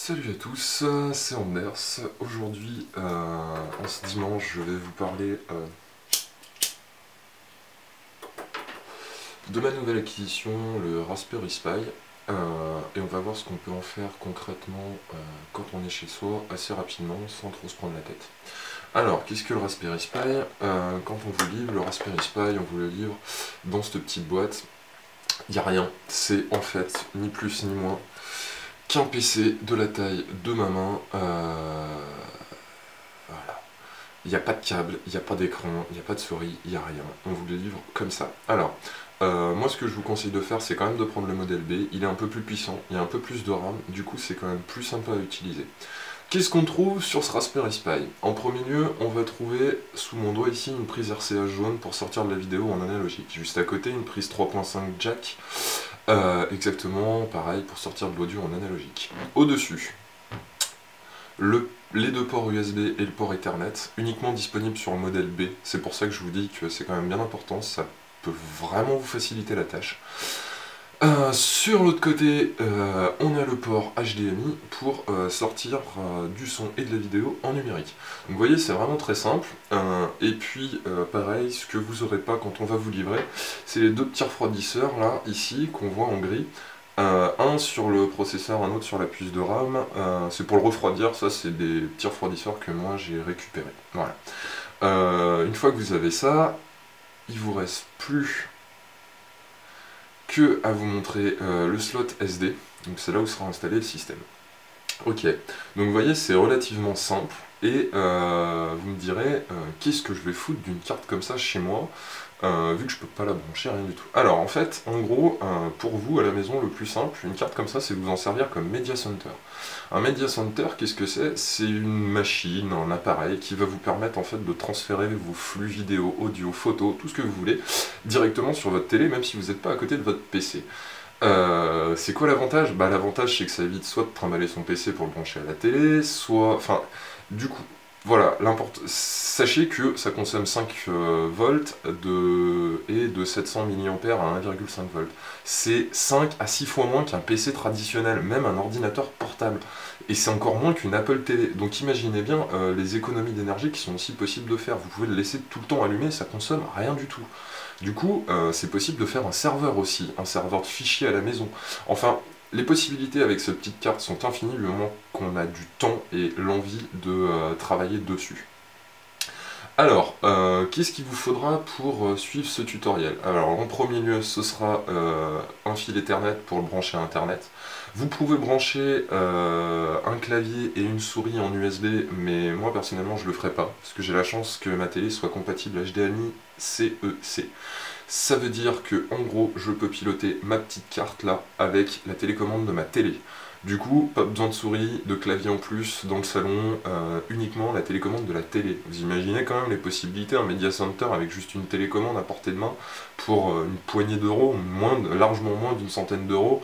Salut à tous, c'est Anders. Aujourd'hui, en ce dimanche, je vais vous parler de ma nouvelle acquisition, le Raspberry Pi, et on va voir ce qu'on peut en faire concrètement quand on est chez soi, assez rapidement, sans trop se prendre la tête. Alors, qu'est-ce que le Raspberry Pi? Quand on vous livre le Raspberry Pi, on vous le livre dans cette petite boîte. Il n'y a rien, c'est en fait ni plus ni moins qu'un PC de la taille de ma main. Voilà. Il n'y a pas de câble, il n'y a pas d'écran, il n'y a pas de souris, il n'y a rien. On vous le livre comme ça. Alors, moi ce que je vous conseille de faire, c'est quand même de prendre le modèle B. Il est un peu plus puissant, il y a un peu plus de RAM, du coup c'est quand même plus sympa à utiliser. Qu'est-ce qu'on trouve sur ce Raspberry Pi? En premier lieu, on va trouver sous mon doigt ici une prise RCA jaune pour sortir de la vidéo en analogique. Juste à côté, une prise 3.5 jack, exactement pareil pour sortir de l'audio en analogique. Au-dessus, les deux ports USB et le port Ethernet, uniquement disponibles sur le modèle B. C'est pour ça que je vous dis que c'est quand même bien important, ça peut vraiment vous faciliter la tâche. Sur l'autre côté, on a le port HDMI pour sortir du son et de la vidéo en numérique. Donc vous voyez, c'est vraiment très simple. Et puis, pareil, ce que vous n'aurez pas quand on va vous livrer, c'est les deux petits refroidisseurs, là, ici, qu'on voit en gris. Un sur le processeur, un autre sur la puce de RAM. C'est pour le refroidir, ça c'est des petits refroidisseurs que moi j'ai récupérés. Voilà. Une fois que vous avez ça, il vous reste plus que à vous montrer le slot SD, donc c'est là où sera installé le système. Ok, donc vous voyez c'est relativement simple, et vous me direz, qu'est-ce que je vais foutre d'une carte comme ça chez moi, vu que je peux pas la brancher, rien du tout. Alors en fait, en gros, pour vous à la maison, le plus simple, une carte comme ça, c'est vous en servir comme Media Center. Un Media Center, qu'est-ce que c'est? C'est une machine, un appareil qui va vous permettre en fait de transférer vos flux vidéo, audio, photo, tout ce que vous voulez, directement sur votre télé, même si vous n'êtes pas à côté de votre PC. C'est quoi l'avantage? Bah l'avantage c'est que ça évite soit de trimballer son PC pour le brancher à la télé, soit... Enfin, du coup, voilà, sachez que ça consomme 5 volts et de 700 mAh à 1,5 volts. C'est 5 à 6 fois moins qu'un PC traditionnel, même un ordinateur portable. Et c'est encore moins qu'une Apple TV. Donc imaginez bien les économies d'énergie qui sont aussi possibles de faire. Vous pouvez le laisser tout le temps allumé, ça consomme rien du tout. Du coup, c'est possible de faire un serveur aussi, un serveur de fichiers à la maison. Enfin, les possibilités avec cette petite carte sont infinies du moment qu'on a du temps et l'envie de travailler dessus. Alors, qu'est-ce qu'il vous faudra pour suivre ce tutoriel? Alors, en premier lieu, ce sera un fil Ethernet pour le brancher à Internet. Vous pouvez brancher un clavier et une souris en USB, mais moi personnellement je le ferai pas, parce que j'ai la chance que ma télé soit compatible HDMI CEC. Ça veut dire que en gros je peux piloter ma petite carte là avec la télécommande de ma télé. Du coup, pas besoin de souris, de clavier en plus dans le salon, uniquement la télécommande de la télé. Vous imaginez quand même les possibilités, un Media Center avec juste une télécommande à portée de main pour une poignée d'euros, largement moins d'une centaine d'euros.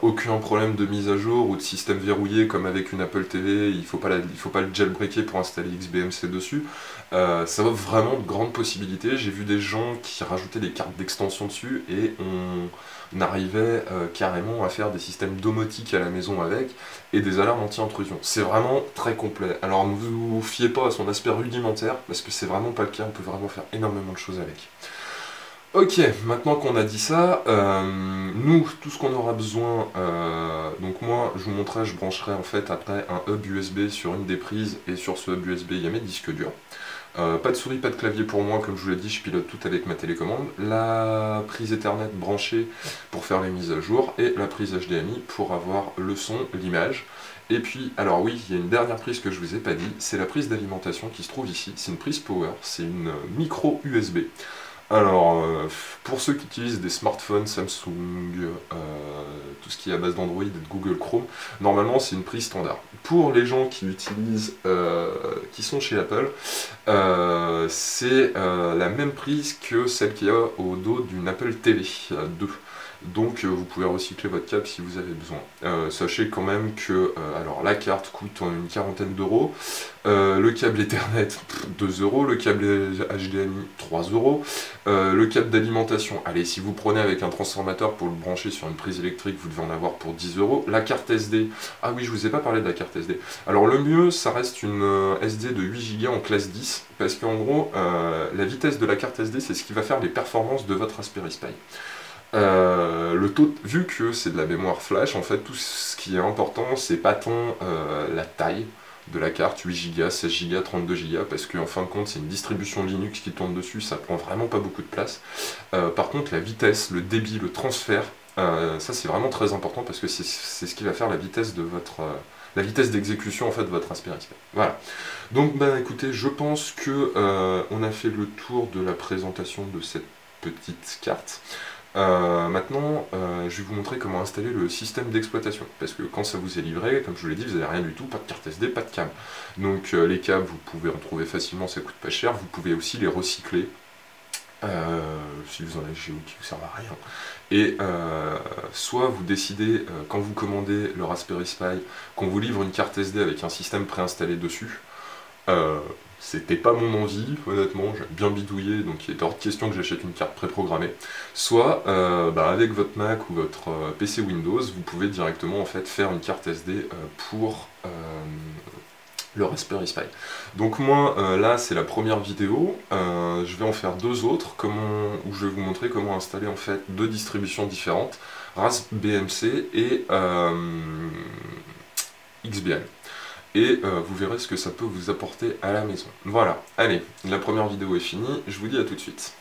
Aucun problème de mise à jour ou de système verrouillé comme avec une Apple TV, il faut pas le jailbreaker pour installer XBMC dessus. Ça offre vraiment de grandes possibilités. J'ai vu des gens qui rajoutaient des cartes d'extension dessus et on arrivait carrément à faire des systèmes domotiques à la maison avec et des alarmes anti-intrusion. C'est vraiment très complet. Alors ne vous fiez pas à son aspect rudimentaire parce que c'est vraiment pas le cas, on peut vraiment faire énormément de choses avec. Ok, maintenant qu'on a dit ça, nous, tout ce qu'on aura besoin, donc moi, je vous montrerai, je brancherai en fait après un hub USB sur une des prises, et sur ce hub USB, il y a mes disques durs. Pas de souris, pas de clavier pour moi, comme je vous l'ai dit, je pilote tout avec ma télécommande. La prise Ethernet branchée pour faire les mises à jour, et la prise HDMI pour avoir le son, l'image. Et puis, alors oui, il y a une dernière prise que je vous ai pas dit, c'est la prise d'alimentation qui se trouve ici. C'est une prise power, c'est une micro USB. Alors, pour ceux qui utilisent des smartphones, Samsung, tout ce qui est à base d'Android et de Google Chrome, normalement c'est une prise standard. Pour les gens qui utilisent, qui sont chez Apple, c'est la même prise que celle qu'il y a au dos d'une Apple TV 2. Donc vous pouvez recycler votre câble si vous avez besoin. Sachez quand même que alors la carte coûte une quarantaine d'euros, le câble Ethernet 2 euros, le câble HDMI 3 euros, le câble d'alimentation, allez, si vous prenez avec un transformateur pour le brancher sur une prise électrique, vous devez en avoir pour 10 euros. La carte SD, ah oui, je vous ai pas parlé de la carte SD. Alors le mieux, ça reste une SD de 8 Go en classe 10, parce qu'en gros, la vitesse de la carte SD, c'est ce qui va faire les performances de votre Raspberry Pi. Le taux, vu que c'est de la mémoire flash, en fait, tout ce qui est important, c'est pas tant la taille de la carte, 8 Go, 16 Go, 32 Go, parce qu'en fin de compte, c'est une distribution Linux qui tourne dessus, ça prend vraiment pas beaucoup de place. Par contre, la vitesse, le débit, le transfert, ça c'est vraiment très important, parce que c'est ce qui va faire la vitesse de votre... la vitesse d'exécution en fait de votre Raspberry Pi. Voilà. Donc bah écoutez, je pense que on a fait le tour de la présentation de cette petite carte. Maintenant, je vais vous montrer comment installer le système d'exploitation, parce que quand ça vous est livré, comme je vous l'ai dit, vous n'avez rien du tout, pas de carte SD, pas de câble. Donc les câbles, vous pouvez en trouver facilement, ça coûte pas cher, vous pouvez aussi les recycler, si vous en avez chez vous qui ne servent à rien. Et soit vous décidez, quand vous commandez le Raspberry Pi, qu'on vous livre une carte SD avec un système préinstallé dessus. C'était pas mon envie, honnêtement, j'ai bien bidouillé, donc il est hors de question que j'achète une carte préprogrammée. Soit, avec votre Mac ou votre PC Windows, vous pouvez directement en fait faire une carte SD pour le Raspberry Pi. Donc moi, là, c'est la première vidéo. Je vais en faire deux autres, où je vais vous montrer comment installer en fait deux distributions différentes, RaspBMC et XBM. Et vous verrez ce que ça peut vous apporter à la maison. Voilà, allez, la première vidéo est finie, je vous dis à tout de suite.